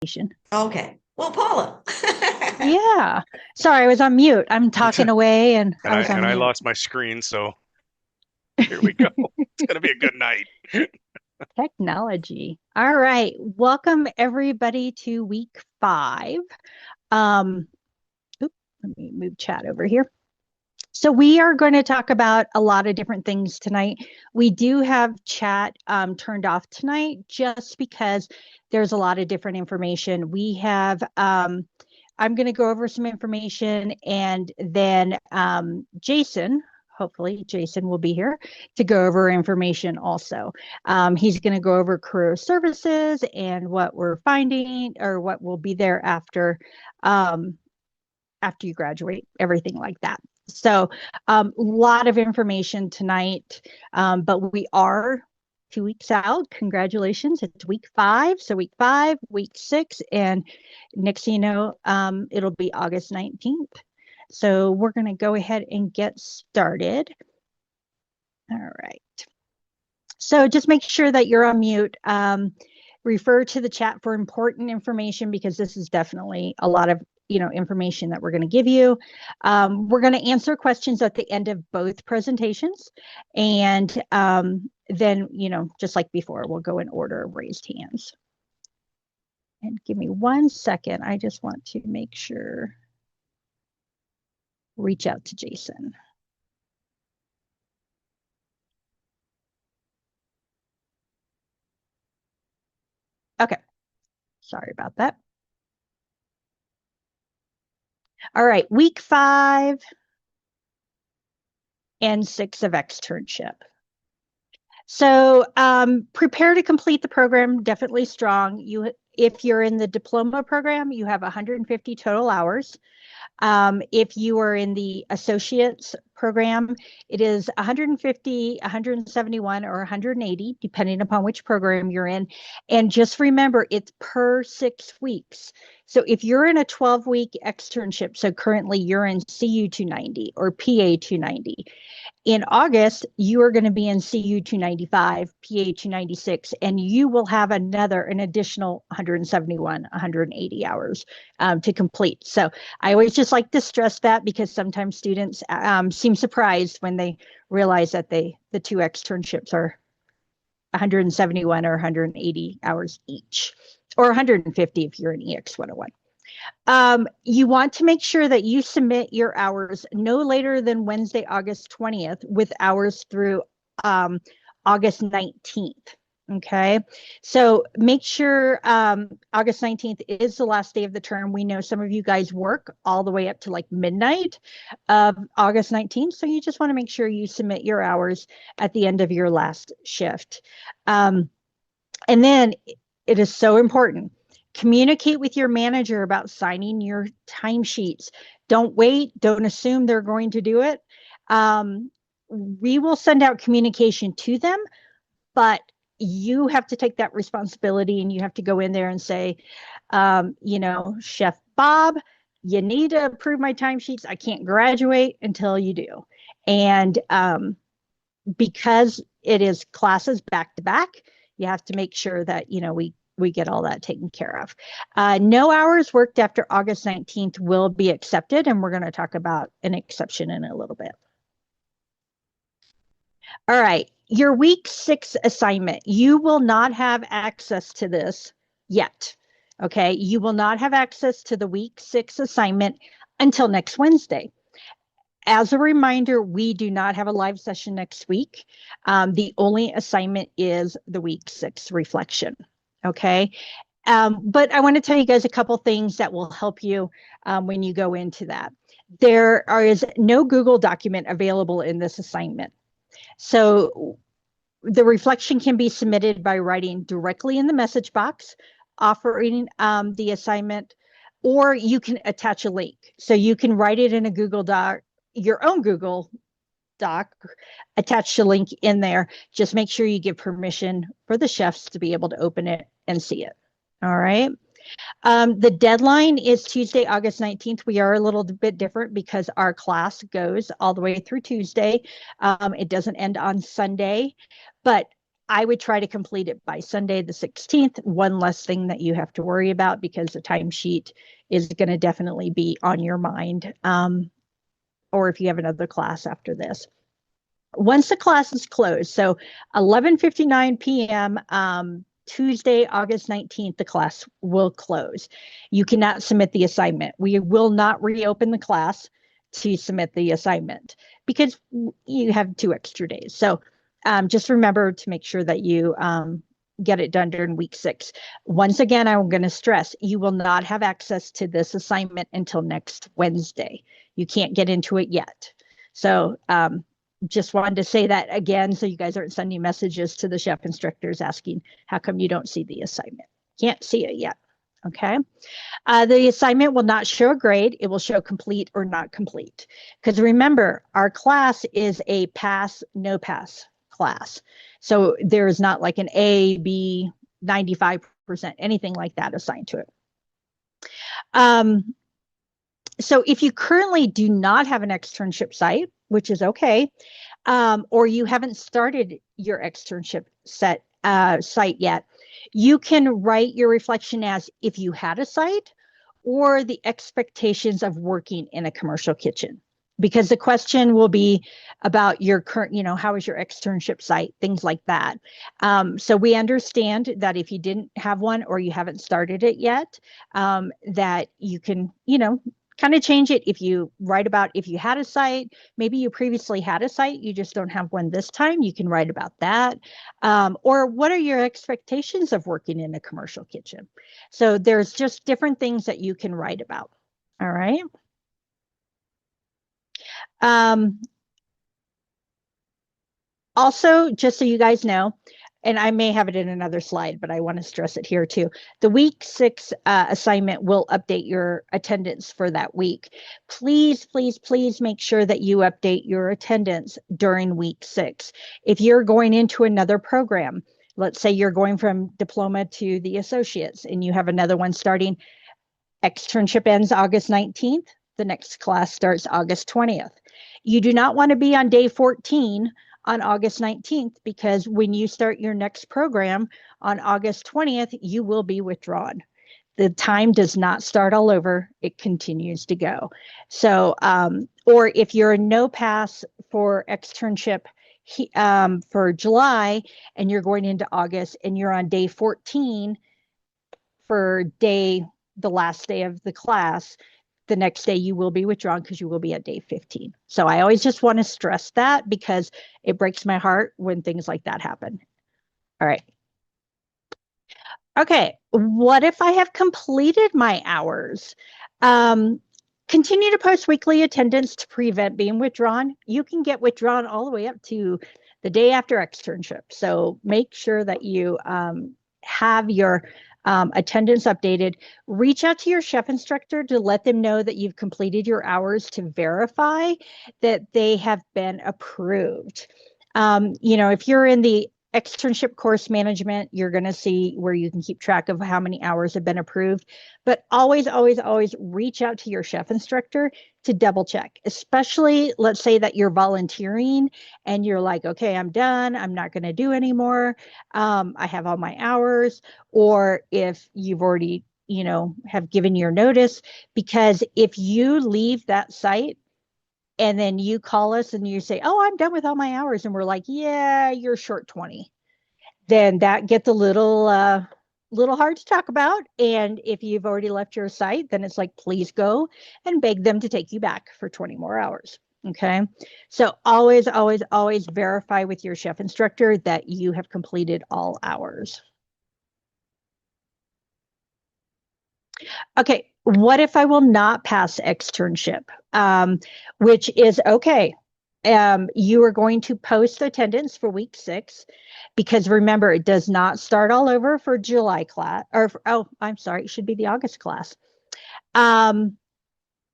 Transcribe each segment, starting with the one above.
Okay. Well, Paula. Yeah. Sorry, I was on mute. I'm It's talking away and and I I was and on I mute. lost my screen, so here we go. It's gonna be a good night. Technology. All right. Welcome everybody to week 5. Um, oop, let me move chat over here. So we are going to talk about a lot of different things tonight. We do have chat turned off tonight just because there's a lot of different information. I'm going to go over some information and then hopefully Jason will be here to go over information also. He's going to go over career services and what we're finding or what will be there um, after you graduate, everything like that. So, a lot of information tonight, but we are 2 weeks out. Congratulations. It's week 5. So, week 5, week 6, and next thing you know, it'll be August 19th. So, we're going to go ahead and get started. All right. So, just make sure that you're on mute. Refer to the chat for important information because this is definitely a lot of information that we're going to give you. We're going to answer questions at the end of both presentations, and then just like before, we'll go in order of raised hands. And give me 1 second. I just want to make sure. Reach out to Jason. Okay. Sorry about that. All right. Week 5 and 6 of externship. So prepare to complete the program, definitely strong. If you're in the diploma program, you have 150 total hours. If you are in the associate's program, it is 150, 171, or 180, depending upon which program you're in. And just remember, it's per 6 weeks. So if you're in a 12-week externship, so currently you're in CU 290 or PA 290, in August, you are going to be in CU 295, PA 296, and you will have an additional 171, 180 hours to complete. So I always just like to stress that because sometimes students seem surprised when they realize that the 2 externships are 171 or 180 hours each, or 150 if you're an EX 101. You want to make sure that you submit your hours no later than Wednesday, August 20th, with hours through August 19th. Okay. So make sure August 19th is the last day of the term. We know some of you guys work all the way up to like midnight of August 19th. So you just want to make sure you submit your hours at the end of your last shift. And then it is so important. Communicate with your manager about signing your timesheets. Don't wait. Don't assume they're going to do it. We will send out communication to them, but you have to take that responsibility and you have to go in there and say, Chef Bob, you need to approve my timesheets. I can't graduate until you do. And because it is classes back to back, you have to make sure that we get all that taken care of. No hours worked after August 19th will be accepted, and we're going to talk about an exception in a little bit. All right, your week 6 assignment. You will not have access to this yet. Okay, you will not have access to the week 6 assignment until next Wednesday. As a reminder, we do not have a live session next week. The only assignment is the week 6 reflection. Okay. But I want to tell you guys a couple things that will help you when you go into that. Is no Google document available in this assignment. So the reflection can be submitted by writing directly in the message box, offering the assignment, or you can attach a link. So you can write it in a Google Doc, your own Google Doc, attach the link in there. Just make sure you give permission for the chefs to be able to open it and see it. All right. The deadline is Tuesday, August 19th. We are a little bit different because our class goes all the way through Tuesday. It doesn't end on Sunday, but I would try to complete it by Sunday the 16th. One less thing that you have to worry about because the timesheet is going to definitely be on your mind. Or if you have another class after this. Once the class is closed, so 11:59 p.m. Tuesday, August 19th, the class will close. You cannot submit the assignment. We will not reopen the class to submit the assignment because you have 2 extra days. So just remember to make sure that you get it done during week 6. Once again, I'm going to stress you will not have access to this assignment until next Wednesday. You can't get into it yet. So just wanted to say that again so you guys aren't sending messages to the chef instructors asking how come you don't see the assignment. Can't see it yet. Okay. The assignment will not show a grade. It will show complete or not complete. Because remember, our class is a pass, no pass class. So there is not like an A, B, 95%, anything like that assigned to it. So if you currently do not have an externship site, which is okay, or you haven't started your externship site yet, you can write your reflection as if you had a site or the expectations of working in a commercial kitchen. Because the question will be about your current, how is your externship site, things like that. So we understand that if you didn't have one or you haven't started it yet, that you can, kind of change it. If you write about if you had a site, maybe you previously had a site, you just don't have one this time, you can write about that. Or what are your expectations of working in a commercial kitchen? So there's just different things that you can write about. All right. Um, Also, just so you guys know, and I may have it in another slide, but I want to stress it here too. The week 6 assignment will update your attendance for that week. Please, please, please make sure that you update your attendance during week 6. If you're going into another program, let's say you're going from diploma to the associates and you have another one starting, externship ends August 19th. The next class starts August 20th. You do not want to be on day 14 on August 19th because when you start your next program on August 20th, you will be withdrawn. The time does not start all over, it continues to go. So, or if you're a no pass for externship for July and you're going into August and you're on day 14 for the last day of the class, the next day you will be withdrawn because you will be at day 15. So I always just want to stress that because it breaks my heart when things like that happen. All right. Okay. What if I have completed my hours? Continue to post weekly attendance to prevent being withdrawn. You can get withdrawn all the way up to the day after externship. So make sure that you have your attendance updated. Reach out to your chef instructor to let them know that you've completed your hours to verify that they have been approved. If you're in the externship course management, you're going to see where you can keep track of how many hours have been approved. But always, always, always reach out to your chef instructor to double check, especially let's say that you're volunteering and you're like, okay, I'm done. I'm not going to do anymore. I have all my hours. Or if you've already, have given your notice, because if you leave that site and then you call us and you say, oh, I'm done with all my hours, and we're like, yeah, you're short 20, then that gets a little hard to talk about. And if you've already left your site, then it's like, please go and beg them to take you back for 20 more hours. Okay. So always, always, always verify with your chef instructor that you have completed all hours. Okay, what if I will not pass externship? Which is okay. You are going to post attendance for week 6 because remember, it does not start all over for July class, I'm sorry, it should be the August class. And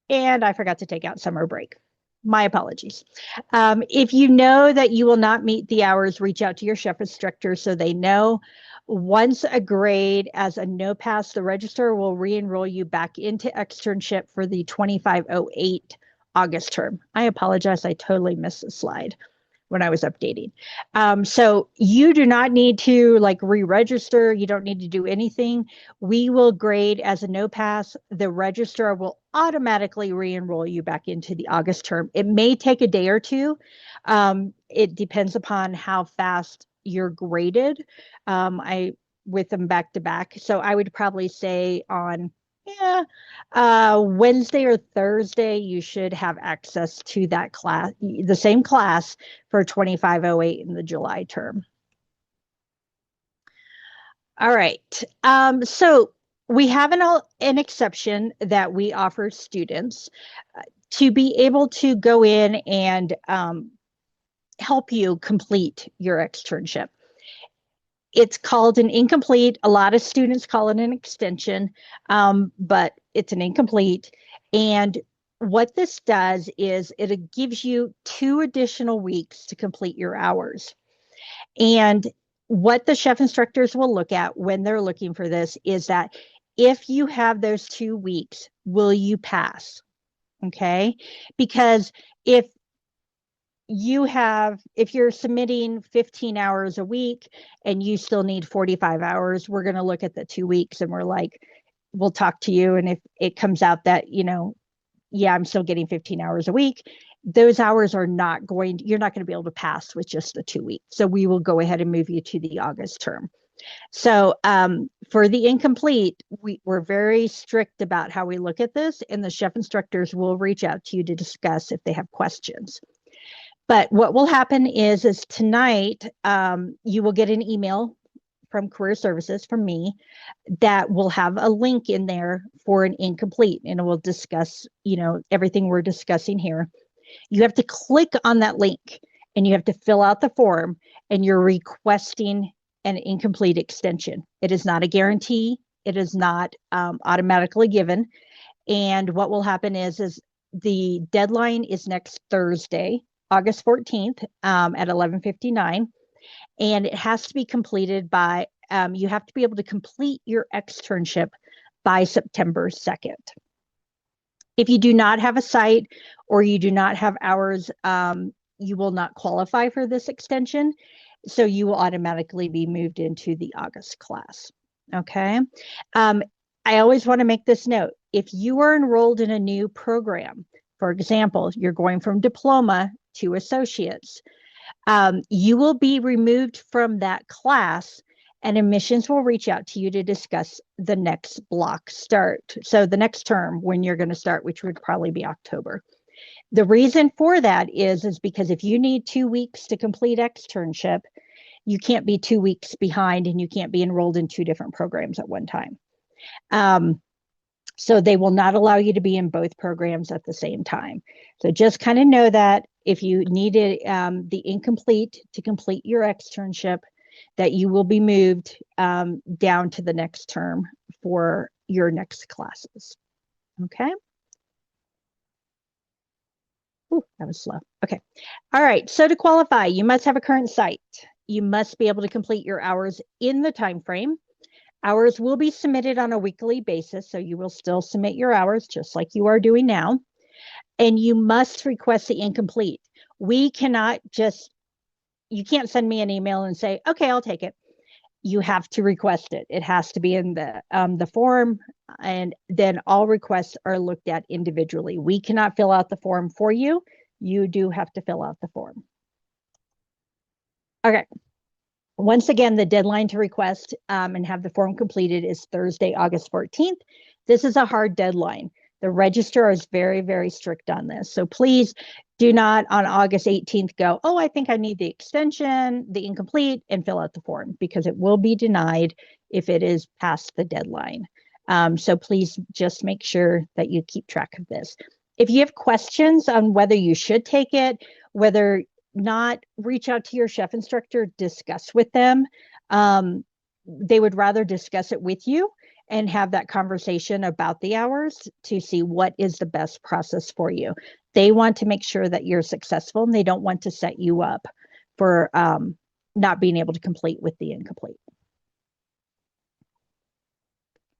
I forgot to take out summer break. My apologies. If you know that you will not meet the hours, reach out to your chef instructor so they know. Once a grade as a no pass, the registrar will re-enroll you back into externship for the 2508 August term. I apologize. I totally missed the slide when I was updating. So you do not need to like re-register. You don't need to do anything. We will grade as a no pass. The registrar will automatically re-enroll you back into the August term. It may take a day or two. It depends upon how fast you're graded. I with them back to back. So I would probably say on yeah, Wednesday or Thursday, you should have access to that class, the same class for 2508 in the July term. All right. So we have an exception that we offer students to be able to go in and help you complete your externship. It's called an incomplete. A lot of students call it an extension, but it's an incomplete. And what this does is it gives you 2 additional weeks to complete your hours. And what the chef instructors will look at when they're looking for this is that if you have those 2 weeks, will you pass? Okay. Because if if you're submitting 15 hours a week and you still need 45 hours, we're going to look at the 2 weeks and we're like, we'll talk to you. And if it comes out that, yeah, I'm still getting 15 hours a week, those hours are not you're not going to be able to pass with just the 2 weeks. So we will go ahead and move you to the August term. So for the incomplete, we're very strict about how we look at this, and the chef instructors will reach out to you to discuss if they have questions. But what will happen is tonight, you will get an email from Career Services from me that will have a link in there for an incomplete, and it will discuss, everything we're discussing here. You have to click on that link and you have to fill out the form, and you're requesting an incomplete extension. It is not a guarantee. It is not automatically given. And what will happen is the deadline is next Thursday, August 14th at 11:59, and it has to be completed by, you have to be able to complete your externship by September 2nd. If you do not have a site or you do not have hours, you will not qualify for this extension. So you will automatically be moved into the August class. Okay. I always want to make this note. If you are enrolled in a new program, for example, you're going from diploma to associates, you will be removed from that class, and admissions will reach out to you to discuss the next block start. So the next term when you're going to start, which would probably be October. The reason for that is because if you need 2 weeks to complete externship, you can't be 2 weeks behind and you can't be enrolled in 2 different programs at one time. So they will not allow you to be in both programs at the same time. So just kind of know that if you needed the incomplete to complete your externship, that you will be moved down to the next term for your next classes. Okay. Ooh, that was slow. Okay. All right. So to qualify, you must have a current site. You must be able to complete your hours in the time frame. Hours will be submitted on a weekly basis, so you will still submit your hours just like you are doing now. And you must request the incomplete. We cannot you can't send me an email and say, okay, I'll take it. You have to request it. It has to be in the form, and then all requests are looked at individually. We cannot fill out the form for you. You do have to fill out the form. Okay. Once again, the deadline to request and have the form completed is Thursday, August 14th. This is a hard deadline. The registrar is very, very strict on this. So please do not on August 18th go, oh, I think I need the extension, the incomplete, and fill out the form, because it will be denied if it is past the deadline. So please just make sure that you keep track of this. If you have questions on whether you should take it, whether not, reach out to your chef instructor, discuss with them. They would rather discuss it with you and have that conversation about the hours to see what is the best process for you. They want to make sure that you're successful, and they don't want to set you up for not being able to complete with the incomplete.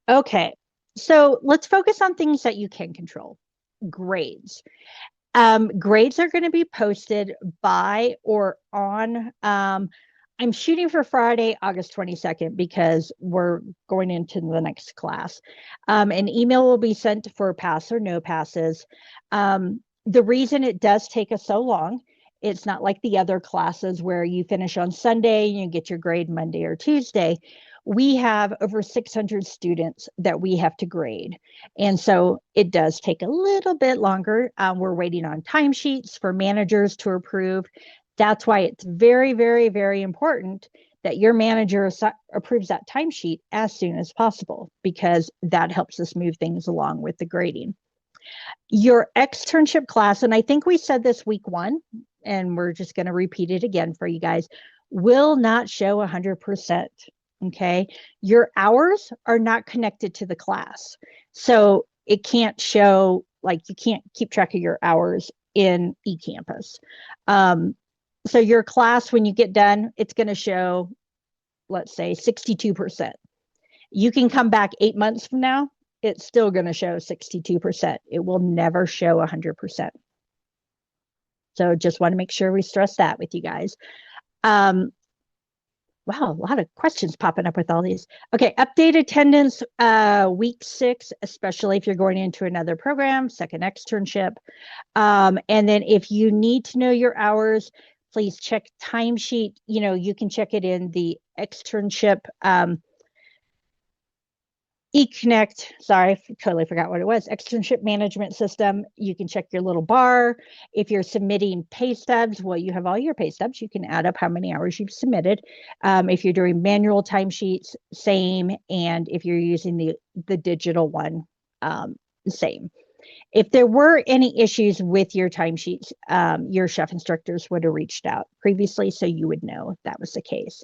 Okay, so let's focus on things that you can control. Grades. Grades are going to be posted by or on. I'm shooting for Friday, August 22nd, because we're going into the next class. An email will be sent for pass or no passes. The reason it does take us so long, it's not like the other classes where you finish on Sunday and you get your grade Monday or Tuesday. We have over 600 students that we have to grade. And so it does take a little bit longer. We're waiting on timesheets for managers to approve. That's why it's very, very, very important that your manager approves that timesheet as soon as possible, because that helps us move things along with the grading. Your externship class, and I think we said this week one, and we're just going to repeat it again for you guys, will not show 100%. Okay. Your hours are not connected to the class. So it can't show, like, you can't keep track of your hours in eCampus. So your class, when you get done, it's going to show, let's say, 62%. You can come back 8 months from now, it's still going to show 62%. It will never show 100%. So just want to make sure we stress that with you guys. Wow, a lot of questions popping up with all these. Okay, update attendance week 6, especially if you're going into another program, second externship. And then if you need to know your hours, please check timesheet. You know, you can check it in the externship eConnect, sorry, totally forgot what it was. Externship management system. You can check your little bar. If you're submitting pay stubs, well, you have all your pay stubs. You can add up how many hours you've submitted. If you're doing manual timesheets, same. And if you're using the digital one, same. If there were any issues with your timesheets, your chef instructors would have reached out previously, so you would know if that was the case.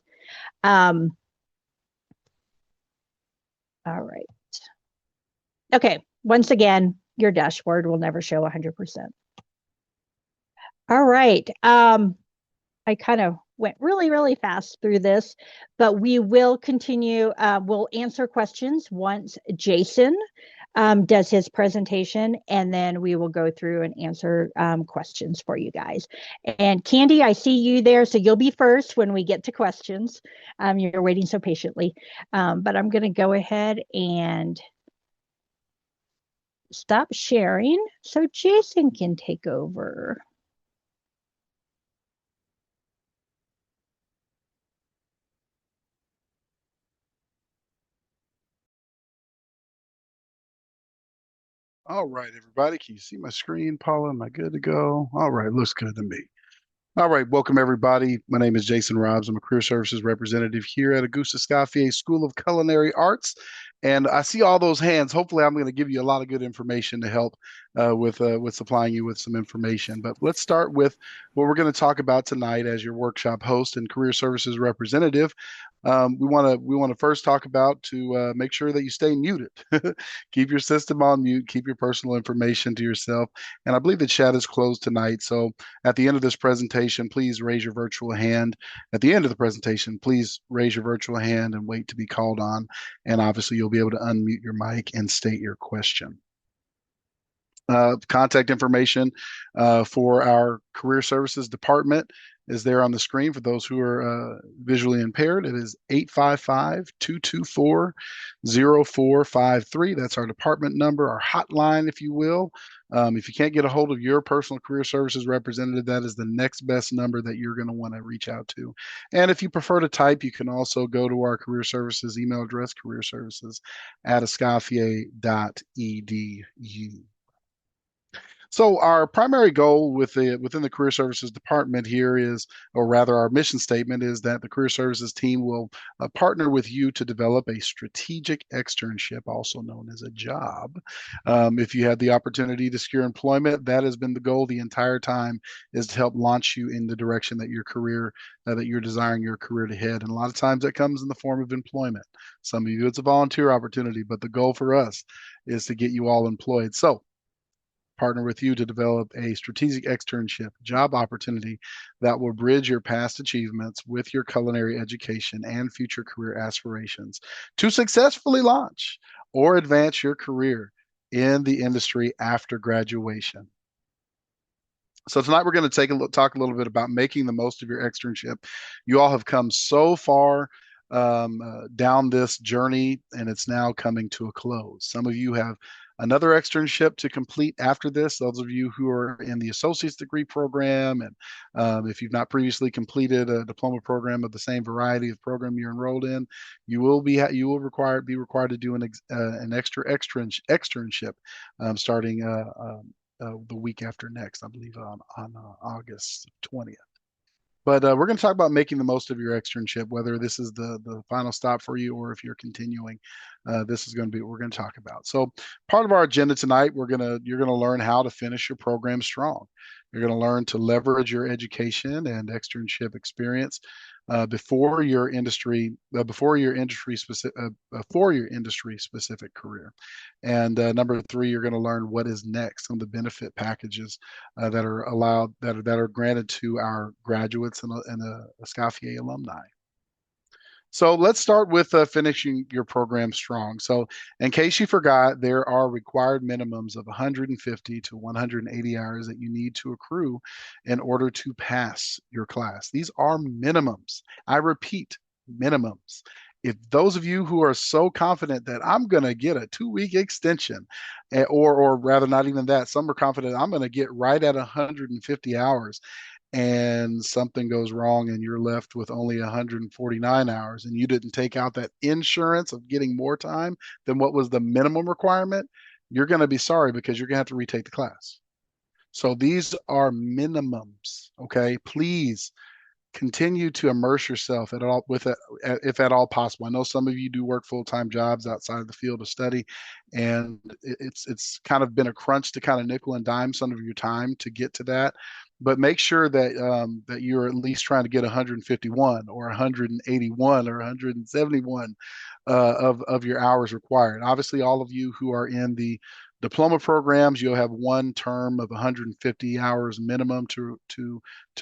All right. Okay. Once again, your dashboard will never show 100%. All right. I kind of went really, really fast through this, but we will continue. We'll answer questions once Jason does his presentation, and then we will go through and answer questions for you guys. And Candy, I see you there, so you'll be first when we get to questions. You're waiting so patiently, but I'm going to go ahead and stop sharing so Jason can take over. All right, everybody. Can you see my screen, Paula? Am I good to go? All right, looks good to me. All right, welcome everybody. My name is Jason Robbs. I'm a career services representative here at Augusta Escoffier School of Culinary Arts. And I see all those hands. Hopefully, I'm going to give you a lot of good information to help with supplying you with some information. But let's start with what we're going to talk about tonight as your workshop host and career services representative. We want to first talk about to make sure that you stay muted. Keep your system on mute. Keep your personal information to yourself. And I believe the chat is closed tonight. So at the end of this presentation, please raise your virtual hand. At the end of the presentation, please raise your virtual hand and wait to be called on. And obviously, you'll be able to unmute your mic and state your question. Contact information for our career services department is there on the screen for those who are visually impaired. It is 855-224-0453. That's our department number, our hotline, if you will. If you can't get a hold of your personal career services representative, that is the next best number that you're going to want to reach out to. And if you prefer to type, you can also go to our career services email address, careerservices@escoffier.edu. So our primary goal within the Career Services Department here is, or rather our mission statement is that the Career Services team will partner with you to develop a strategic externship, also known as a job. If you had the opportunity to secure employment, that has been the goal the entire time, is to help launch you in the direction that your career, that you're desiring your career to head. And a lot of times that comes in the form of employment. Some of you, it's a volunteer opportunity, but the goal for us is to get you all employed. So partner with you to develop a strategic externship job opportunity that will bridge your past achievements with your culinary education and future career aspirations to successfully launch or advance your career in the industry after graduation. So tonight we're going to talk a little bit about making the most of your externship. You all have come so far down this journey, and it's now coming to a close. Some of you have another externship to complete after this. Those of you who are in the associate's degree program, and if you've not previously completed a diploma program of the same variety of program you're enrolled in, you will be required to do an externship starting the week after next, I believe on August 20th. But we're going to talk about making the most of your externship, whether this is the final stop for you or if you're continuing. This is going to be what we're going to talk about. So part of our agenda tonight, you're going to learn how to finish your program strong. You're going to learn to leverage your education and externship experience before your industry specific career. And number three, you're going to learn what is next, some of the benefit packages that are allowed that are granted to our graduates and Escoffier alumni. So let's start with finishing your program strong. So in case you forgot, there are required minimums of 150 to 180 hours that you need to accrue in order to pass your class. These are minimums. I repeat, minimums. If those of you who are so confident that I'm going to get a 2-week extension, or rather not even that, some are confident I'm going to get right at 150 hours, and something goes wrong and you're left with only 149 hours and you didn't take out that insurance of getting more time than what was the minimum requirement, you're going to be sorry because you're going to have to retake the class. So these are minimums. Okay, please continue to immerse yourself at all with it, if at all possible. I know some of you do work full-time jobs outside of the field of study, and it's kind of been a crunch to kind of nickel and dime some of your time to get to that. But make sure that you're at least trying to get 151 or 181 or 171 of your hours required. Obviously, all of you who are in the diploma programs, you'll have one term of 150 hours minimum to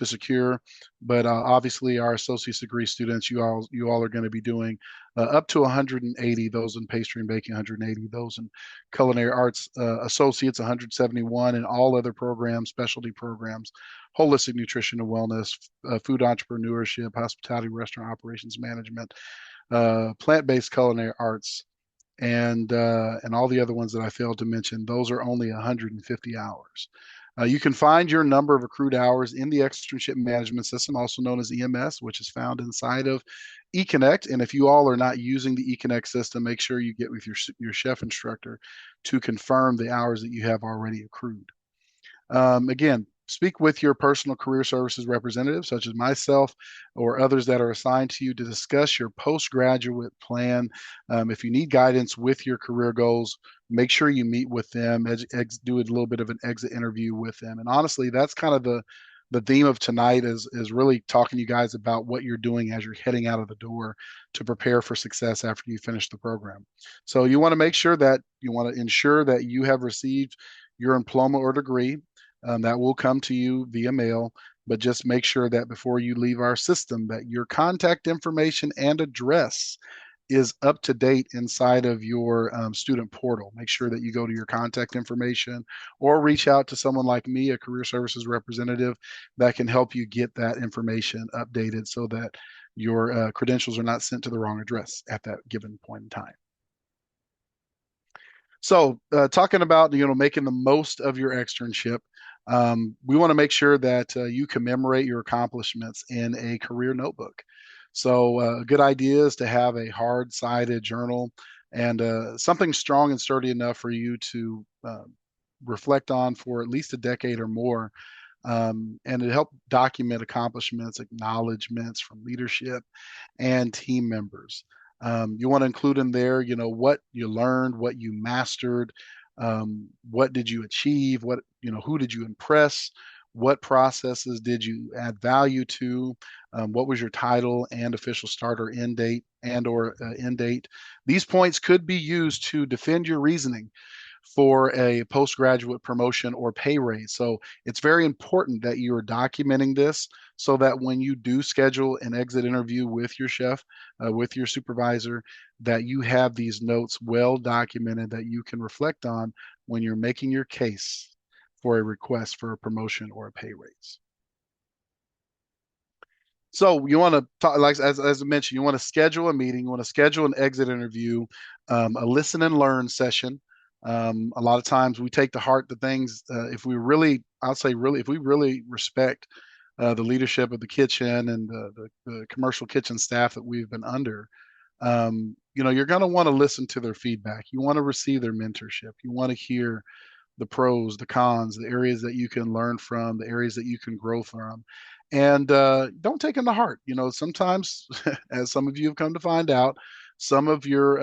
secure. But obviously, our associate's degree students, you all are going to be doing up to 180. Those in pastry and baking, 180. Those in culinary arts associates, 171, and all other programs, specialty programs, holistic nutrition and wellness, food entrepreneurship, hospitality, restaurant operations management, plant-based culinary arts, and all the other ones that I failed to mention. Those are only 150 hours. You can find your number of accrued hours in the externship management system, also known as EMS, which is found inside of eConnect. And if you all are not using the eConnect system, make sure you get with your chef instructor to confirm the hours that you have already accrued. Again, speak with your personal career services representative, such as myself or others that are assigned to you, to discuss your postgraduate plan. If you need guidance with your career goals, make sure you meet with them, do a little bit of an exit interview with them. And honestly, that's kind of the theme of tonight is really talking to you guys about what you're doing as you're heading out of the door to prepare for success after you finish the program. So you want to ensure that you have received your diploma or degree. That will come to you via mail, but just make sure that before you leave our system that your contact information and address is up to date inside of your student portal. Make sure that you go to your contact information or reach out to someone like me, a career services representative, that can help you get that information updated so that your credentials are not sent to the wrong address at that given point in time. So talking about making the most of your externship, we want to make sure that you commemorate your accomplishments in a career notebook. So a good idea is to have a hard-sided journal and something strong and sturdy enough for you to reflect on for at least a decade or more. And it helped document accomplishments, acknowledgments from leadership and team members. You want to include in there, what you learned, what you mastered, what did you achieve, who did you impress, what processes did you add value to, what was your title and official start or end date or end date. These points could be used to defend your reasoning for a postgraduate promotion or pay raise. So it's very important that you are documenting this so that when you do schedule an exit interview with your chef, with your supervisor, that you have these notes well documented that you can reflect on when you're making your case for a request for a promotion or a pay raise. So you want to talk, like as I mentioned, you want to schedule a meeting, you want to schedule an exit interview, a listen and learn session. A lot of times we take to heart the things. If we really, I'll say really, if we really respect the leadership of the kitchen and the commercial kitchen staff that we've been under, you're going to want to listen to their feedback. You want to receive their mentorship. You want to hear the pros, the cons, the areas that you can learn from, the areas that you can grow from. And don't take them to heart. Sometimes, as some of you have come to find out, some of your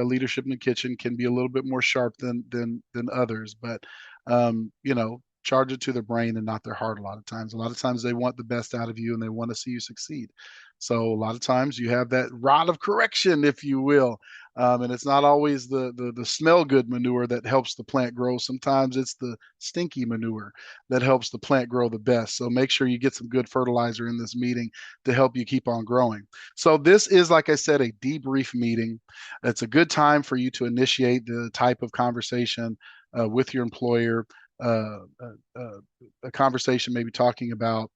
leadership in the kitchen can be a little bit more sharp than others. But charge it to their brain and not their heart. A lot of times, they want the best out of you and they want to see you succeed. So a lot of times you have that rod of correction, if you will, and it's not always the smell good manure that helps the plant grow. Sometimes it's the stinky manure that helps the plant grow the best. So make sure you get some good fertilizer in this meeting to help you keep on growing. So this is, like I said, a debrief meeting. It's a good time for you to initiate the type of conversation with your employer. Uh, a conversation maybe talking about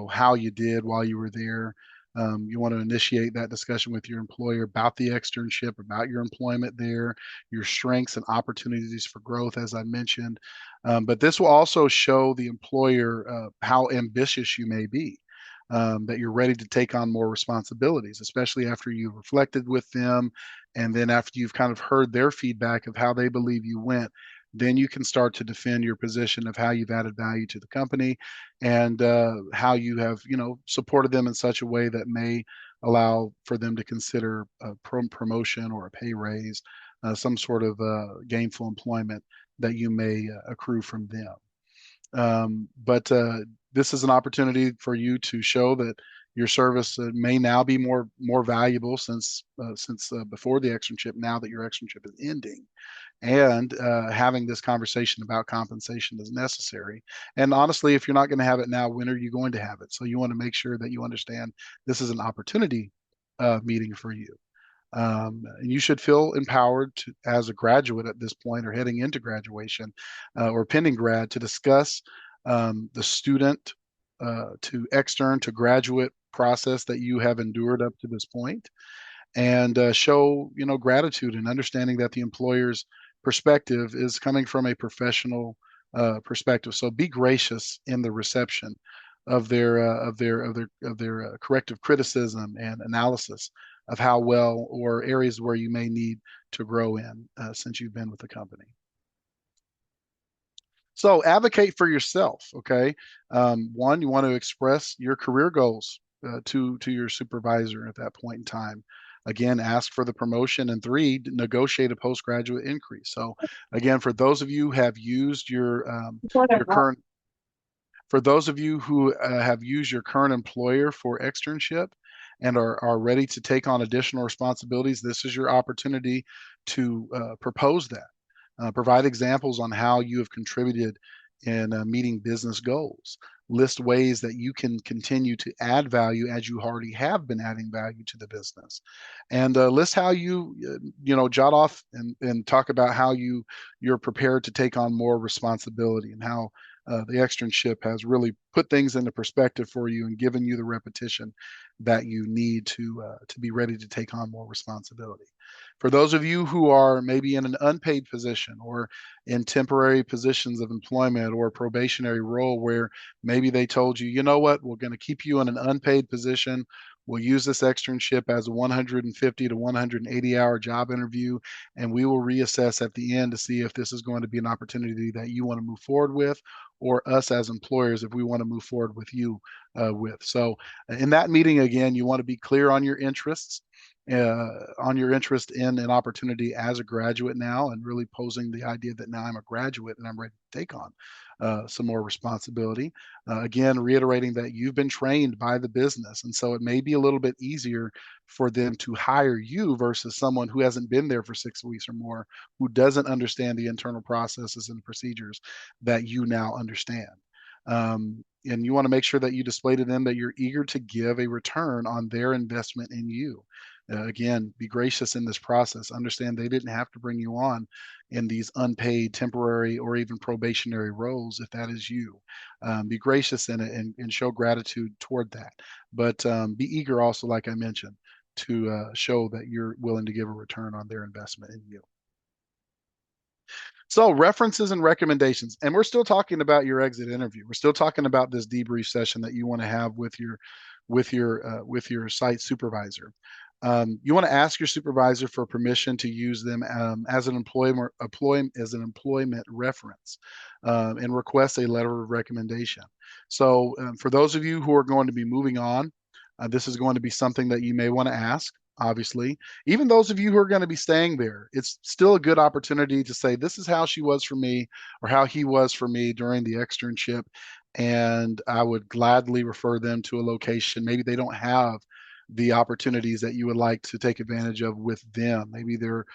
how you did while you were there. You want to initiate that discussion with your employer about the externship, about your employment there, your strengths and opportunities for growth, as I mentioned. But this will also show the employer how ambitious you may be, that you're ready to take on more responsibilities, especially after you've reflected with them. And then after you've kind of heard their feedback of how they believe you went, then you can start to defend your position of how you've added value to the company and how you have, supported them in such a way that may allow for them to consider a promotion or a pay raise, some sort of gainful employment that you may accrue from them. But this is an opportunity for you to show that your service may now be more valuable since before the externship. Now that your externship is ending, and having this conversation about compensation is necessary. And honestly, if you're not going to have it now, when are you going to have it? So you want to make sure that you understand this is an opportunity meeting for you. And you should feel empowered as a graduate at this point or heading into graduation or pending grad to discuss the student to extern to graduate process that you have endured up to this point, and show gratitude and understanding that the employer's perspective is coming from a professional perspective. So be gracious in the reception of their corrective criticism and analysis of how well or areas where you may need to grow in since you've been with the company. So advocate for yourself. Okay, one, you want to express your career goals to your supervisor at that point in time. Again, ask for the promotion, and three, negotiate a postgraduate increase. So again, for those of you who have used your current for those of you who have used your current employer for externship and are ready to take on additional responsibilities, this is your opportunity to propose that. Provide examples on how you have contributed in meeting business goals. List ways that you can continue to add value as you already have been adding value to the business. And list how jot off and talk about how you're prepared to take on more responsibility and how the externship has really put things into perspective for you and given you the repetition that you need to be ready to take on more responsibility. For those of you who are maybe in an unpaid position or in temporary positions of employment or probationary role where maybe they told you, you know what, we're going to keep you in an unpaid position. We'll use this externship as a 150 to 180 hour job interview, and we will reassess at the end to see if this is going to be an opportunity that you want to move forward with, or us as employers if we want to move forward with you with. So in that meeting, again, you want to be clear on your interests, on your interest in an opportunity as a graduate now, and really posing the idea that now I'm a graduate and I'm ready to take on some more responsibility. Again, reiterating that you've been trained by the business, and so it may be a little bit easier for them to hire you versus someone who hasn't been there for 6 weeks or more, who doesn't understand the internal processes and procedures that you now understand. And you want to make sure that you display to them that you're eager to give a return on their investment in you. Again, be gracious in this process. Understand they didn't have to bring you on in these unpaid, temporary, or even probationary roles if that is you. Be gracious in it and show gratitude toward that. But be eager also, like I mentioned, to show that you're willing to give a return on their investment in you. So references and recommendations, and we're still talking about your exit interview. We're still talking about this debrief session that you want to have with your site supervisor. You want to ask your supervisor for permission to use them as an employment reference, and request a letter of recommendation. So for those of you who are going to be moving on, this is going to be something that you may want to ask. Obviously, even those of you who are going to be staying there, it's still a good opportunity to say, this is how she was for me, or how he was for me during the externship. And I would gladly refer them to a location. Maybe they don't have the opportunities that you would like to take advantage of with them. Maybe their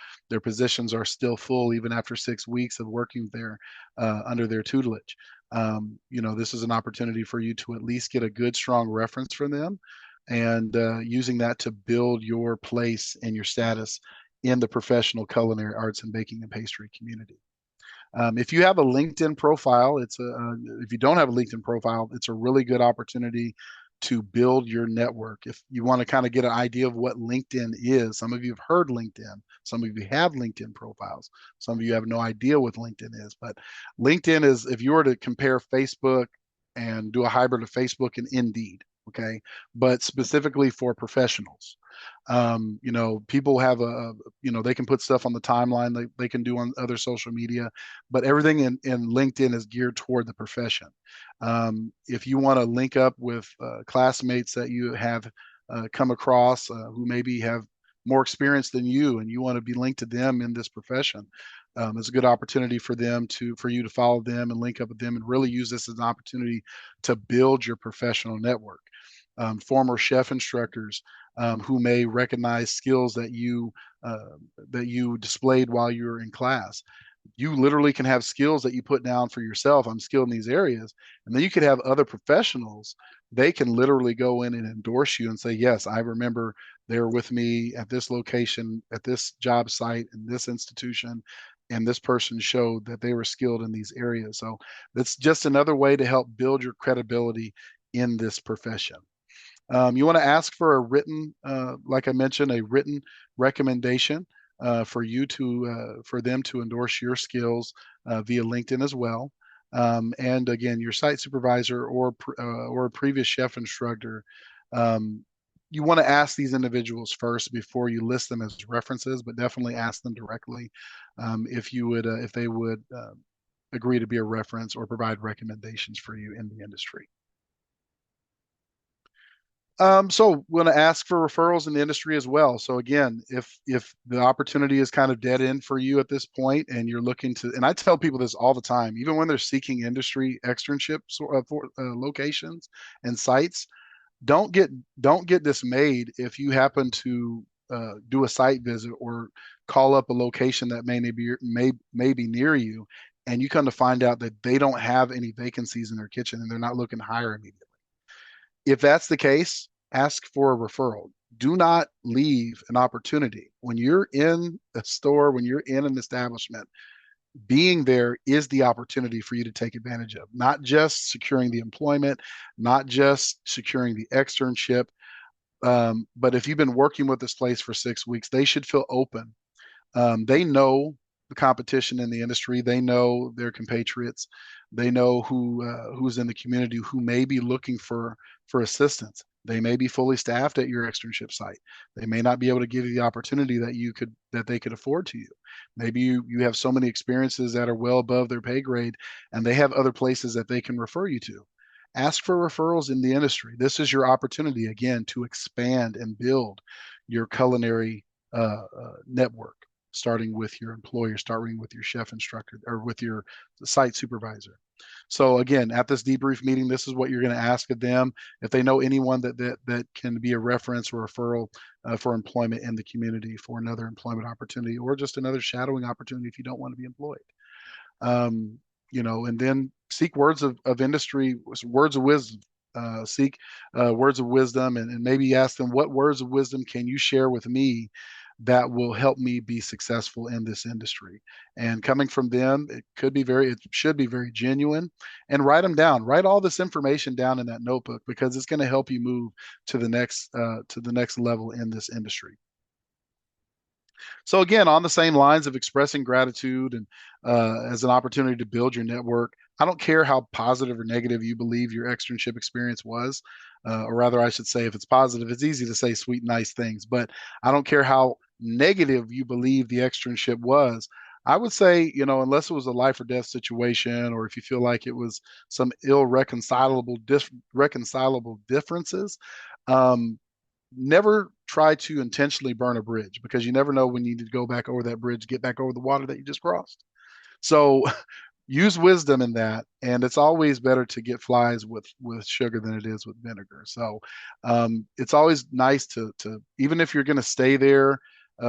positions are still full even after 6 weeks of working there under their tutelage. This is an opportunity for you to at least get a good, strong reference from them, and using that to build your place and your status in the professional culinary arts and baking and pastry community. If you have a LinkedIn profile, if you don't have a LinkedIn profile, it's a really good opportunity to build your network. If you want to kind of get an idea of what LinkedIn is, some of you have heard LinkedIn, some of you have LinkedIn profiles, some of you have no idea what LinkedIn is. But LinkedIn is, if you were to compare Facebook and do a hybrid of Facebook and Indeed, okay, but specifically for professionals. People have they can put stuff on the timeline, they can do on other social media, but everything in LinkedIn is geared toward the profession. If you want to link up with classmates that you have come across who maybe have more experience than you, and you want to be linked to them in this profession, it's a good opportunity for you to follow them and link up with them, and really use this as an opportunity to build your professional network. Former chef instructors who may recognize skills that you displayed while you were in class. You literally can have skills that you put down for yourself. I'm skilled in these areas. And then you could have other professionals. They can literally go in and endorse you and say, yes, I remember they were with me at this location, at this job site, in this institution, and this person showed that they were skilled in these areas. So that's just another way to help build your credibility in this profession. You want to ask for a written, like I mentioned, a written recommendation for them to endorse your skills via LinkedIn as well. And again, your site supervisor or a previous chef instructor, you want to ask these individuals first before you list them as references, but definitely ask them directly if they would agree to be a reference or provide recommendations for you in the industry. So we're going to ask for referrals in the industry as well. So again, if the opportunity is kind of dead end for you at this point, and you're looking to, and I tell people this all the time, even when they're seeking industry externships for locations and sites, don't get dismayed if you happen to do a site visit or call up a location that may be near you, and you come to find out that they don't have any vacancies in their kitchen and they're not looking to hire immediately. If that's the case, ask for a referral. Do not leave an opportunity. When you're in a store, when you're in an establishment, being there is the opportunity for you to take advantage of, not just securing the employment, not just securing the externship, but if you've been working with this place for 6 weeks, they should feel open. They know the competition in the industry. They know their compatriots. They know who's in the community who may be looking for assistance. They may be fully staffed at your externship site. They may not be able to give you the opportunity that they could afford to you. Maybe you have so many experiences that are well above their pay grade, and they have other places that they can refer you to. Ask for referrals in the industry. This is your opportunity again to expand and build your culinary network, starting with your employer, starting with your chef instructor or with your site supervisor. So again, at this debrief meeting, this is what you're going to ask of them. If they know anyone that can be a reference or referral for employment in the community, for another employment opportunity, or just another shadowing opportunity if you don't want to be employed. And then seek words of industry, words of wisdom seek words of wisdom, and maybe ask them, what words of wisdom can you share with me that will help me be successful in this industry? And coming from them, it should be very genuine. And write them down. Write all this information down in that notebook, because it's going to help you move to the next level in this industry. So again, on the same lines of expressing gratitude and as an opportunity to build your network, I don't care how positive or negative you believe your externship experience was, or rather, I should say, if it's positive, it's easy to say sweet, nice things. But I don't care how negative you believe the externship was. I would say, unless it was a life or death situation, or if you feel like it was some reconcilable differences, um, never try to intentionally burn a bridge, because you never know when you need to go back over that bridge, get back over the water that you just crossed. So use wisdom in that, and it's always better to get flies with sugar than it is with vinegar. So it's always nice to even if you're going to stay there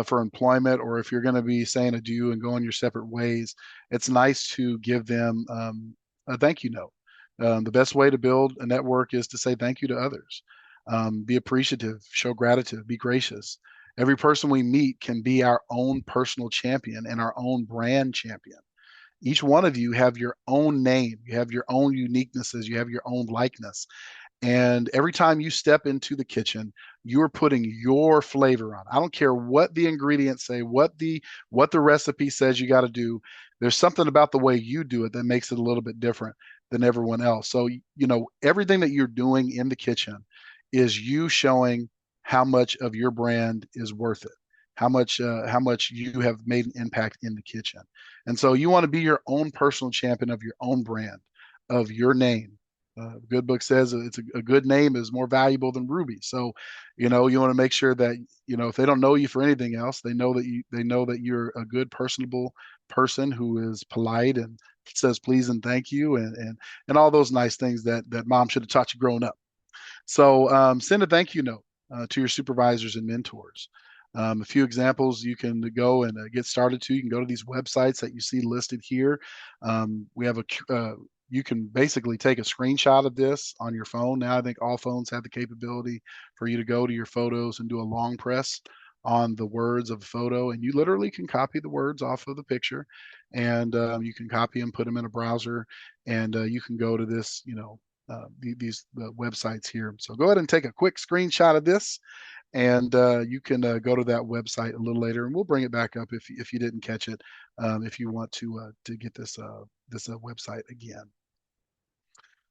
for employment, or if you're going to be saying adieu and going your separate ways, it's nice to give them a thank you note. The best way to build a network is to say thank you to others. Be appreciative, show gratitude, be gracious. Every person we meet can be our own personal champion and our own brand champion. Each one of you have your own name, you have your own uniquenesses, you have your own likeness. And every time you step into the kitchen, you're putting your flavor on. I don't care what the ingredients say, what the recipe says you got to do. There's something about the way you do it that makes it a little bit different than everyone else. So, everything that you're doing in the kitchen is you showing how much of your brand is worth it, how much you have made an impact in the kitchen. And so you want to be your own personal champion of your own brand, of your name. Good book says it's a good name is more valuable than rubies. So, you want to make sure that, if they don't know you for anything else, they know that you're a good, personable person who is polite and says please and thank you, and all those nice things that mom should have taught you growing up. So send a thank you note to your supervisors and mentors. A few examples you can go and get started to. You can go to these websites that you see listed here. We have you can basically take a screenshot of this on your phone. Now I think all phones have the capability for you to go to your photos and do a long press on the words of a photo, and you literally can copy the words off of the picture, and you can copy them, put them in a browser, and you can go to this, these websites here. So go ahead and take a quick screenshot of this, and you can go to that website a little later, and we'll bring it back up if you didn't catch it, if you want to get this website again.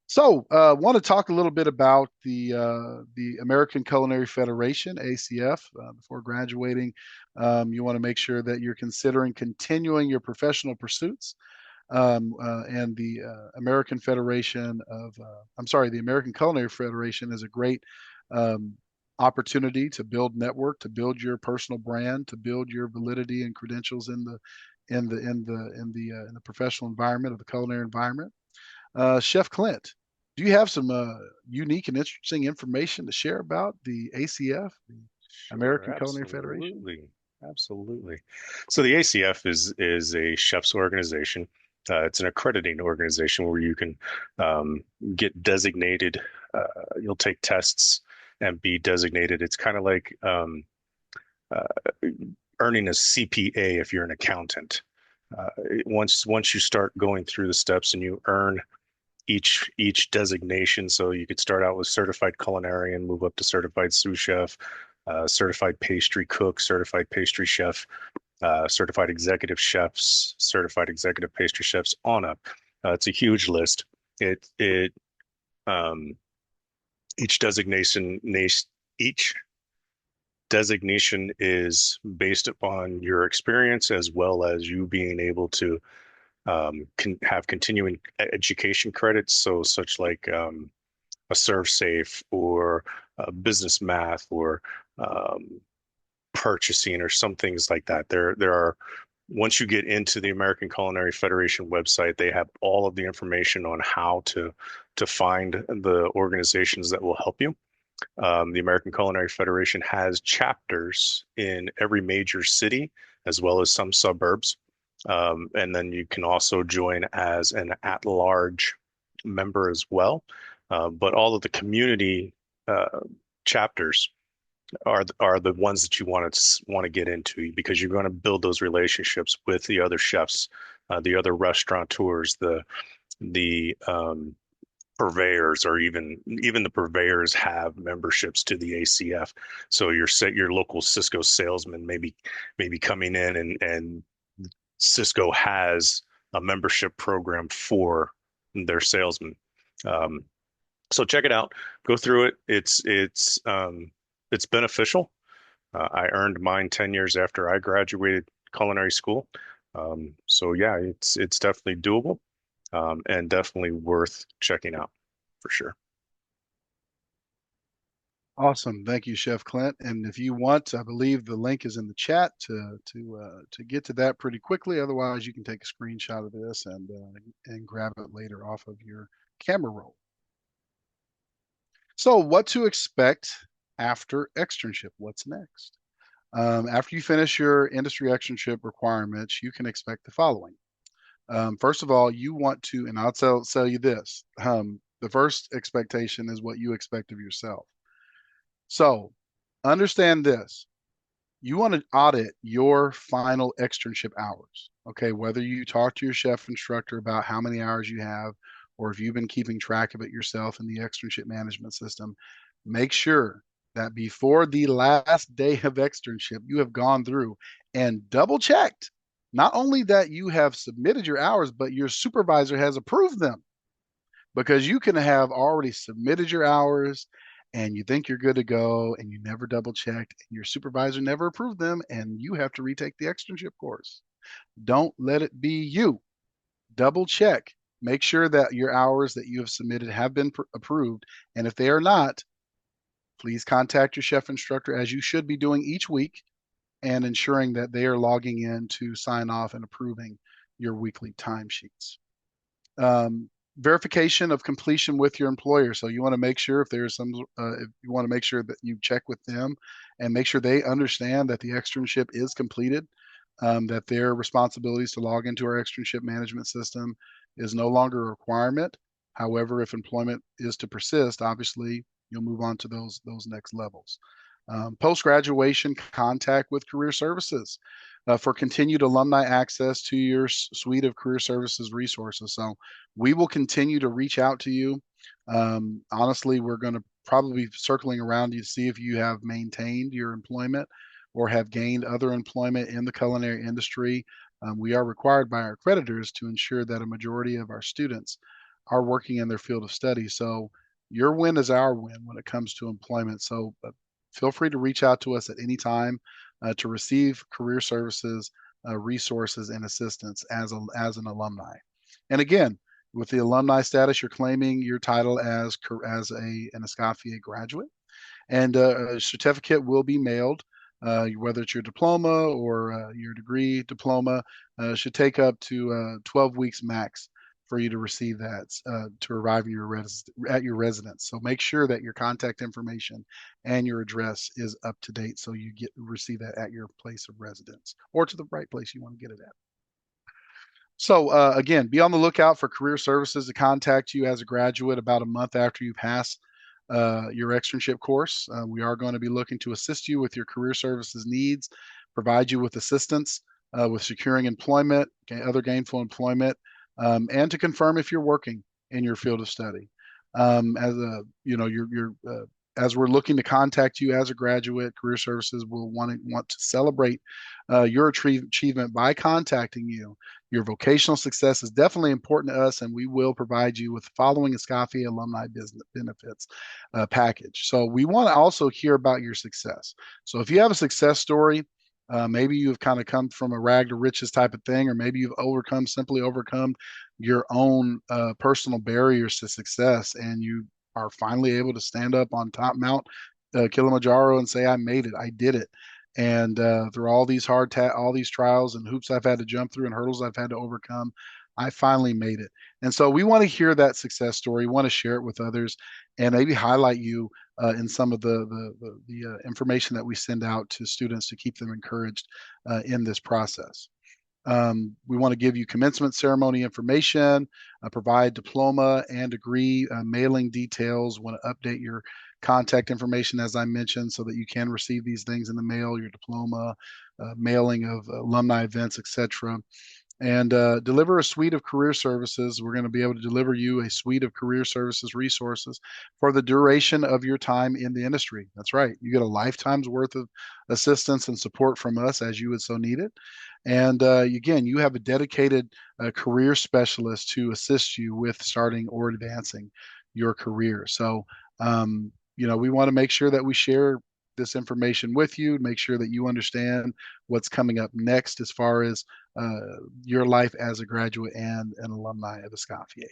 So, want to talk a little bit about the American Culinary Federation, ACF. Before graduating, you want to make sure that you're considering continuing your professional pursuits. And the American Federation the American Culinary Federation is a great um, opportunity to build network, to build your personal brand, to build your validity and credentials in the professional environment, of the culinary environment. Chef Clint, do you have some unique and interesting information to share about the ACF, the Sure, American Culinary Federation? absolutely. Absolutely. So the ACF is a chef's organization. It's an accrediting organization where you can um, get designated. Uh, you'll take tests and be designated. It's kind of like uh, earning a CPA if you're an accountant. Uh, once you start going through the steps and you earn each designation. So you could start out with certified culinarian, move up to certified sous chef, certified pastry cook, certified pastry chef, certified executive chefs, certified executive pastry chefs, on up. It's a huge list. It um, each each designation is based upon your experience, as well as you being able to can have continuing education credits. So such like a serve safe, or business math, or um, purchasing, or some things like that. There are, once you get into the American Culinary Federation website, they have all of the information on how to find the organizations that will help you. The American Culinary Federation has chapters in every major city, as well as some suburbs. And then you can also join as an at-large member as well. but all of the community uh, chapters are the ones that you want to get into because you're going to build those relationships with the other chefs, the other restaurateurs, the purveyors, or even the purveyors have memberships to the ACF. So your local Cisco salesman maybe coming in, and Cisco has a membership program for their salesmen. Um, so check it out, go through it. It's beneficial. I earned mine 10 years after I graduated culinary school. So yeah, it's definitely doable, and definitely worth checking out for sure. Awesome. Thank you, Chef Clint. And if you want, I believe the link is in the chat to get to that pretty quickly. Otherwise, you can take a screenshot of this and grab it later off of your camera roll. So, what to expect after externship? What's next? After you finish your industry externship requirements, you can expect the following. First of all, you want to, and I'll tell you this. The first expectation is what you expect of yourself. So understand this. You want to audit your final externship hours. Okay, whether you talk to your chef instructor about how many hours you have, or if you've been keeping track of it yourself in the externship management system, make sure that before the last day of externship, you have gone through and double checked not only that you have submitted your hours, but your supervisor has approved them, because you can have already submitted your hours and you think you're good to go and you never double checked and your supervisor never approved them and you have to retake the externship course. Don't let it be you. Double check. Make sure that your hours that you have submitted have been approved. And if they are not, please contact your chef instructor, as you should be doing each week, and ensuring that they are logging in to sign off and approving your weekly timesheets. Verification of completion with your employer. So you want to make sure if you want to make sure that you check with them and make sure they understand that the externship is completed, that their responsibilities to log into our externship management system is no longer a requirement. However, if employment is to persist, obviously you'll move on to those next levels. Post-graduation contact with career services for continued alumni access to your suite of career services resources. So we will continue to reach out to you. Honestly, we're going to probably be circling around you to see if you have maintained your employment or have gained other employment in the culinary industry. We are required by our creditors to ensure that a majority of our students are working in their field of study. So your win is our win when it comes to employment. So feel free to reach out to us at any time to receive career services, resources, and assistance as an alumni. And again, with the alumni status, you're claiming your title as an Escoffier graduate, and a certificate will be mailed. Whether it's your diploma or your degree diploma, should take up to 12 weeks max for you to receive that to arrive at your residence. So make sure that your contact information and your address is up to date so you receive that at your place of residence or to the right place you want to get it at. So again, be on the lookout for career services to contact you as a graduate about a month after you pass your externship course. We are going to be looking to assist you with your career services needs, provide you with assistance with securing employment, other gainful employment, and to confirm if you're working in your field of study. As we're looking to contact you as a graduate, career services will want to celebrate your achievement by contacting you. Your vocational success is definitely important to us, and we will provide you with the following Escoffier alumni business benefits package. So we want to also hear about your success. So if you have a success story, maybe you've kind of come from a rag to riches type of thing, or maybe you've simply overcome your own personal barriers to success, and you are finally able to stand up on top Mount Kilimanjaro and say, "I made it, I did it." And through all these all these trials and hoops I've had to jump through and hurdles I've had to overcome, I finally made it. And so we want to hear that success story. We want to share it with others, and maybe highlight you in some of the information that we send out to students to keep them encouraged in this process. We want to give you commencement ceremony information, provide diploma and degree mailing details, want to update your contact information, as I mentioned, so that you can receive these things in the mail, your diploma, mailing of alumni events, etc. And deliver a suite of career services. We're going to be able to deliver you a suite of career services resources for the duration of your time in the industry. That's right. You get a lifetime's worth of assistance and support from us as you would so need it. And again, you have a dedicated career specialist to assist you with starting or advancing your career. So, we want to make sure that we share this information with you, make sure that you understand what's coming up next as far as your life as a graduate and an alumni of Escoffier.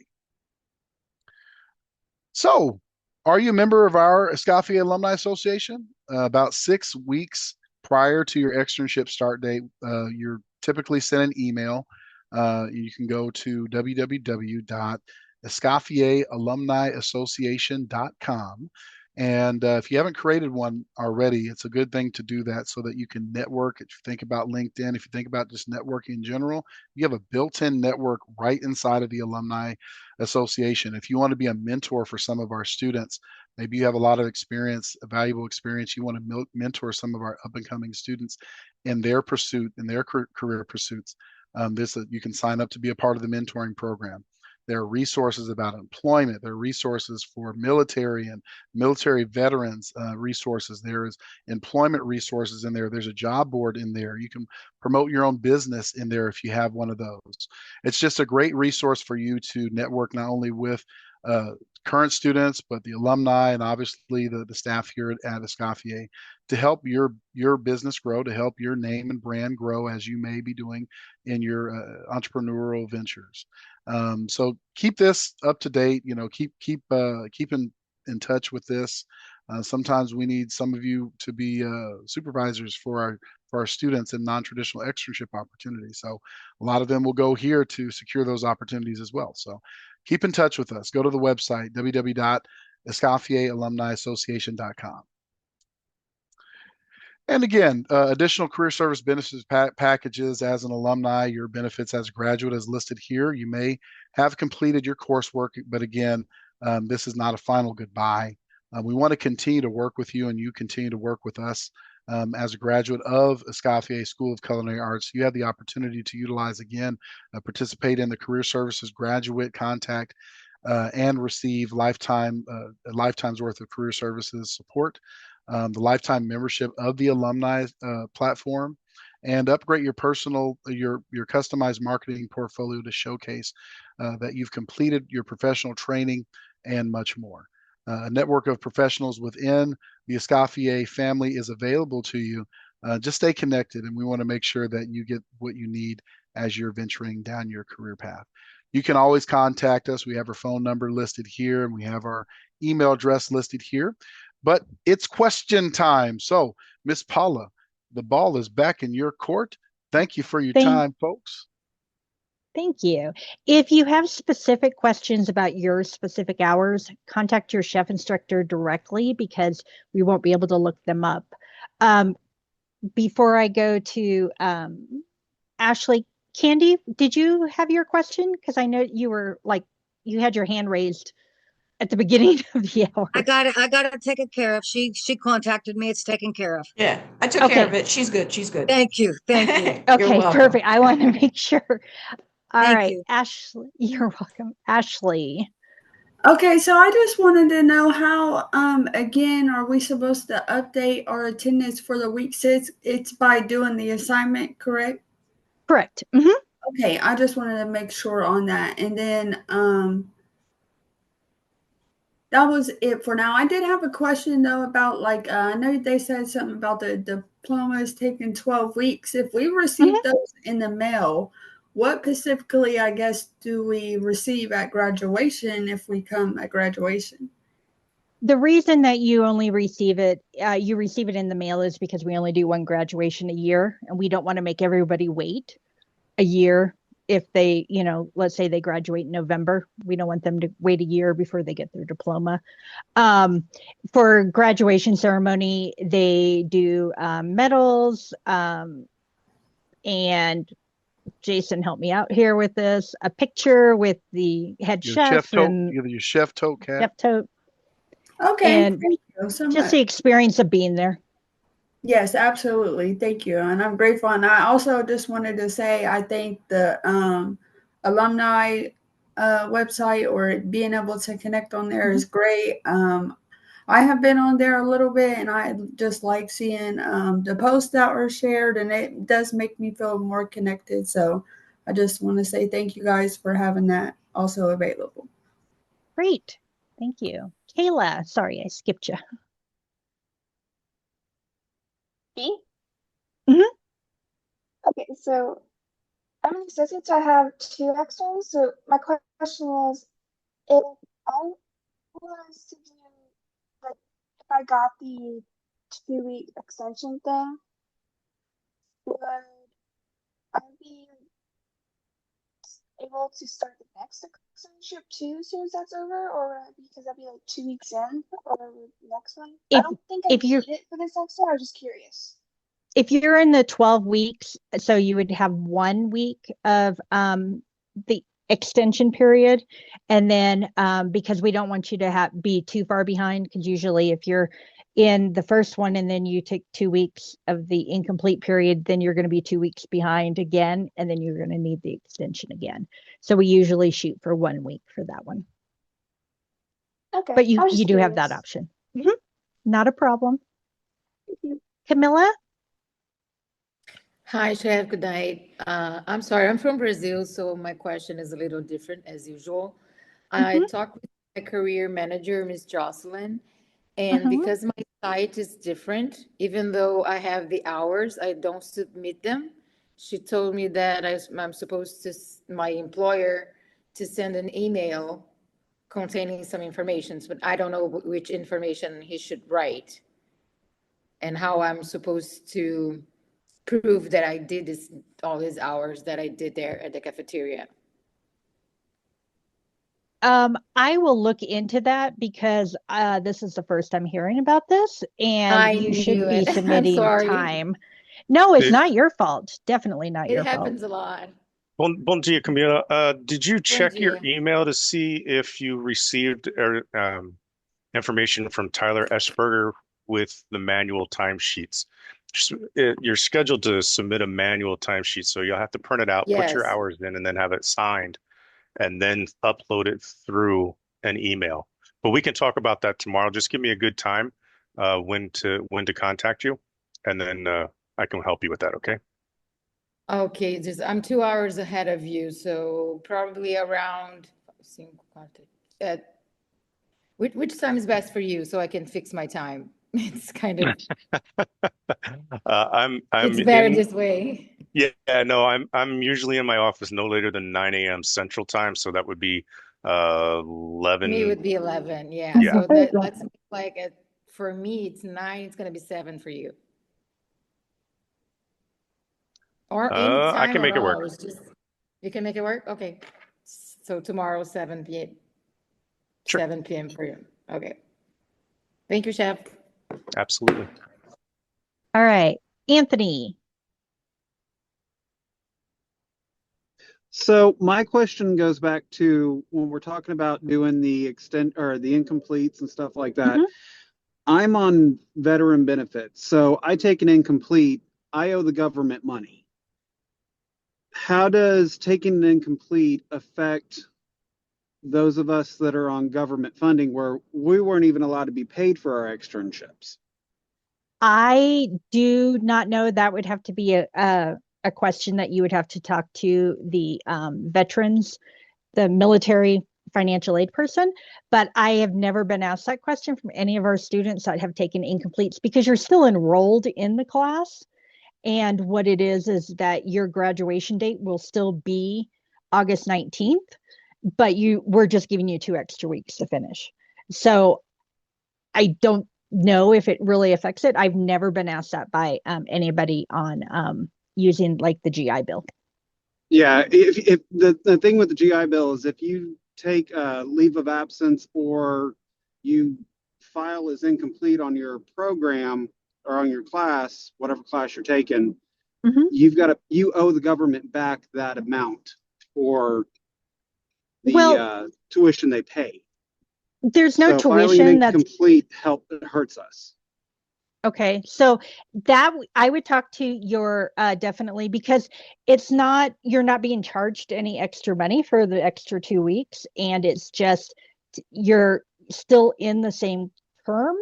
So, are you a member of our Escoffier Alumni Association? About 6 weeks prior to your externship start date, you're typically sent an email. You can go to www.escoffieralumniassociation.com. And if you haven't created one already, it's a good thing to do that so that you can network. If you think about LinkedIn, if you think about just networking in general, you have a built-in network right inside of the Alumni Association. If you want to be a mentor for some of our students, maybe you have a lot of experience, a valuable experience, you want to mentor some of our up-and-coming students in their pursuit, in their career pursuits, you can sign up to be a part of the mentoring program. There are resources about employment. There are resources for military and military veterans resources. There is employment resources in there. There's a job board in there. You can promote your own business in there if you have one of those. It's just a great resource for you to network not only with current students, but the alumni and obviously the staff here at Escoffier to help your business grow, to help your name and brand grow as you may be doing in your entrepreneurial ventures. So keep this up to date. Keep in touch with this. Sometimes we need some of you to be supervisors for our students in non-traditional externship opportunities. So a lot of them will go here to secure those opportunities as well. So keep in touch with us. Go to the website, www.escoffieralumniassociation.com. And again, additional career service benefits packages as an alumni, your benefits as a graduate is listed here. You may have completed your coursework, but again, this is not a final goodbye. We want to continue to work with you and you continue to work with us. As a graduate of Escoffier School of Culinary Arts, you have the opportunity to utilize, again, participate in the Career Services Graduate Contact and receive lifetime's worth of career services support. The lifetime membership of the alumni platform, and upgrade your customized marketing portfolio to showcase that you've completed your professional training and much more. A network of professionals within the Escoffier family is available to you. Just stay connected, and we want to make sure that you get what you need as you're venturing down your career path. You can always contact us. We have our phone number listed here, and we have our email address listed here. But it's question time. So, Miss Paula, the ball is back in your court. Thank you for your time, folks. Thank you. If you have specific questions about your specific hours, contact your chef instructor directly because we won't be able to look them up. Before I go to Ashley, Candy, did you have your question? Because I know you were you had your hand raised at the beginning of the hour. I got it taken care of. She contacted me. It's taken care of. Yeah, I took care of it. She's good. Thank you. Okay, perfect. I want to make sure. All right, you. Ashley, you're welcome. Ashley. Okay, so I just wanted to know how, again, are we supposed to update our attendance for the week 6? It's by doing the assignment, correct? Correct. Okay, I just wanted to make sure on that. And then that was it for now. I did have a question, though, about, I know they said something about the diplomas taking 12 weeks. If we receive those in the mail, what specifically, I guess, do we receive at graduation if we come at graduation? The reason that you only receive it in the mail is because we only do one graduation a year, and we don't want to make everybody wait a year. If they, let's say they graduate in November, we don't want them to wait a year before they get their diploma. For graduation ceremony, they do medals and Jason, help me out here with this, a picture with the head Your chef chef tote, and your chef tote cap. chef tote, Okay, and thank you so just much. the experience of being there. Yes, absolutely. Thank you. And I'm grateful. And I also just wanted to say I think the alumni website or being able to connect on there is great. I have been on there a little bit and I just like seeing the posts that were shared, and it does make me feel more connected. So I just want to say thank you guys for having that also available. Great. Thank you. Kayla, sorry, I skipped you. Me? Mhm. Okay, so I'm an associate, so I have two externs. So my question is, if I was to do, like, if I got the 2 week extension thing, would I be able to start the next externship too as soon as that's over, or because I'd be like 2 weeks in, or the next one? I If don't think I if you're need it for this extra. I was just curious. if you're in the 12 weeks, so you would have 1 week of the extension period, and then because we don't want you to be too far behind, because usually if you're in the first one and then you take 2 weeks of the incomplete period, then you're going to be 2 weeks behind again, and then you're going to need the extension again. So we usually shoot for 1 week for that one, Okay, but I was you just do have that curious. option. Not a problem. Thank you. Camilla. Hi, Chef. Good night. I'm sorry, I'm from Brazil, so my question is a little different as usual. I Mhm, talked with my career manager, Miss Jocelyn, and mhm. because my site is different, even though I have the hours, I don't submit them. She told me that I'm supposed to, my employer, to send an email containing some information, but I don't know which information he should write and how I'm supposed to prove that I did all these hours that I did there at the cafeteria. I will look into that because this is the first I'm hearing about this, and I you should knew be it. I'm submitting sorry. time. No, it's It, not your fault. Definitely not It your fault. happens a lot. bon dia, Camila. Did you Bom check your dia. email to see if you received information from Tyler Esberger with the manual timesheets? You're scheduled to submit a manual timesheet, so you'll have to print it out, put your Yes. hours in, and then have it signed, and then upload it through an email. But we can talk about that tomorrow. Just give me a good time when to contact you, and then I can help you with that. Okay. Okay, just I'm 2 hours ahead of you, so probably around at which time is best for you so I can fix my time. It's kind of I'm it's better in. this way. Yeah, no, I'm usually in my office no later than 9 a.m. Central Time, so that would be Me 11. would be 11. Yeah. Yeah, So that let's make like for me it's 9, it's gonna be 7 for you. Or any I time can at make it all. work. It's just you can make it work? Okay. So tomorrow 7 p.m. Sure, 7 p.m. for you. Okay. Thank you, Chef. absolutely. All right, Anthony. So my question goes back to when we're talking about doing the extent or the incompletes and stuff like that. Mhm. I'm on veteran benefits, so I take an incomplete, I owe the government money. How does taking an incomplete affect those of us that are on government funding where we weren't even allowed to be paid for our externships? I do not know. That would have to be a question that you would have to talk to the veterans, the military financial aid person. But I have never been asked that question from any of our students that have taken incompletes because you're still enrolled in the class. And what it is that your graduation date will still be August 19th, but we're just giving you 2 extra weeks to finish. So I don't know if it really affects it. I've never been asked that by anybody on using like the GI Bill. Yeah, if the thing with the GI Bill is if you take a leave of absence or you file as incomplete on your program or on your class, whatever class you're taking, Mhm. you owe the government back that amount for the Well, tuition they pay. there's no So filing an tuition that's incomplete hurts us. okay. So I would talk to your definitely, because you're not being charged any extra money for the extra 2 weeks, and it's just you're still in the same term,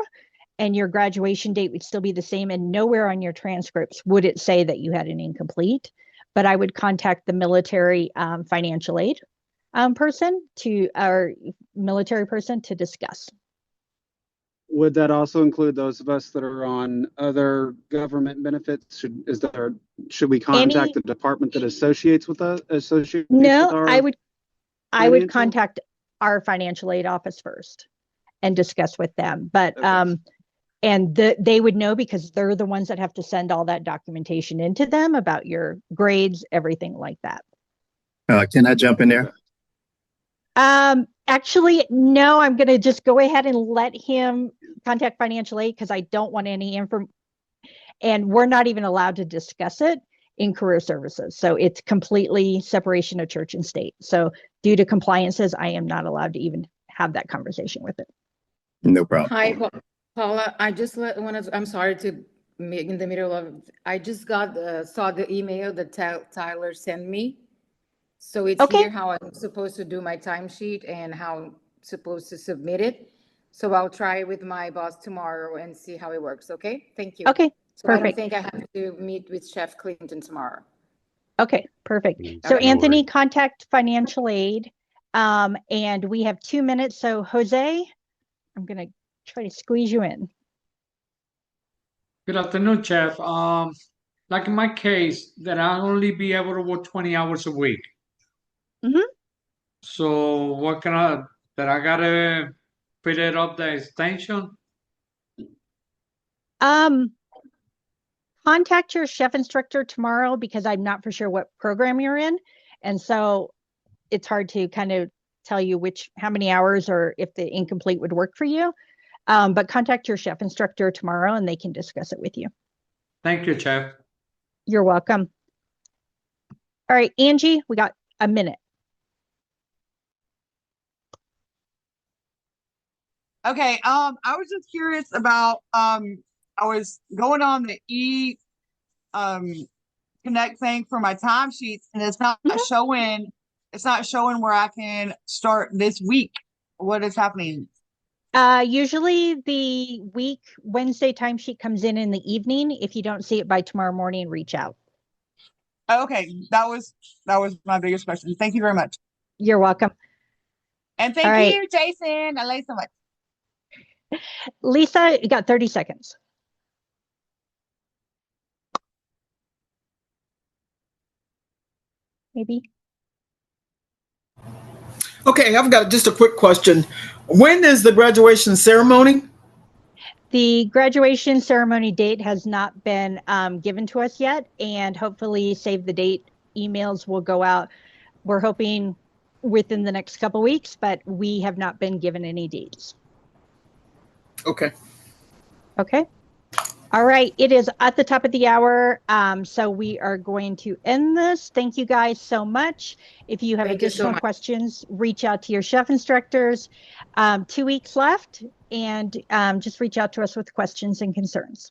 and your graduation date would still be the same, and nowhere on your transcripts would it say that you had an incomplete. But I would contact the military financial aid person to our military person to discuss. Would that also include those of us that are on other government benefits? Should we contact Any the department that associates with No, our I would financial? contact our financial aid office first and discuss with them. But Okay. and they would know, because they're the ones that have to send all that documentation into them about your grades, everything like that. Can I jump in there? Actually, no, I'm going to just go ahead and let him contact financial aid, because I don't want any info, and we're not even allowed to discuss it in career services. So it's completely separation of church and state. So due to compliances, I am not allowed to even have that conversation with it. No problem. Hi, Paula. I'm sorry to make in the middle of. I just saw the email that Tyler sent me. So it's Okay. here how I'm supposed to do my timesheet and how I'm supposed to submit it. So I'll try with my boss tomorrow and see how it works. Okay. Thank you. Okay. So I don't Perfect. think I have to meet with Chef Clinton tomorrow. Okay, perfect. So Okay. Anthony, contact financial aid. And we have 2 minutes. So Jose, I'm going to try to squeeze you in. Good afternoon, Chef. Like in my case, that I'll only be able to work 20 hours a week. Mhm. So that I gotta fill it up the extension? Contact your chef instructor tomorrow, because I'm not for sure what program you're in. And so it's hard to kind of tell you how many hours, or if the incomplete would work for you. But contact your chef instructor tomorrow and they can discuss it with you. Thank you, Chef. You're welcome. All right, Angie, we got a minute. Okay, I was just curious about I was going on the connect thing for my timesheets, and it's not showing where I can start this week. What is happening? Usually the Wednesday timesheet comes in the evening. If you don't see it by tomorrow morning, reach out. Okay, that was my biggest question. Thank you very much. You're welcome. And thank you, Jason. I love you so much. Lisa, you got 30 seconds. Maybe. Okay, I've got just a quick question. When is the graduation ceremony? The graduation ceremony date has not been given to us yet, and hopefully save the date emails will go out. We're hoping within the next couple weeks, but we have not been given any dates. Okay. Okay. All right. It is at the top of the hour. So we are going to end this. Thank you guys so much. If you have additional questions, reach out to your chef instructors. 2 weeks left, and just reach out to us with questions and concerns.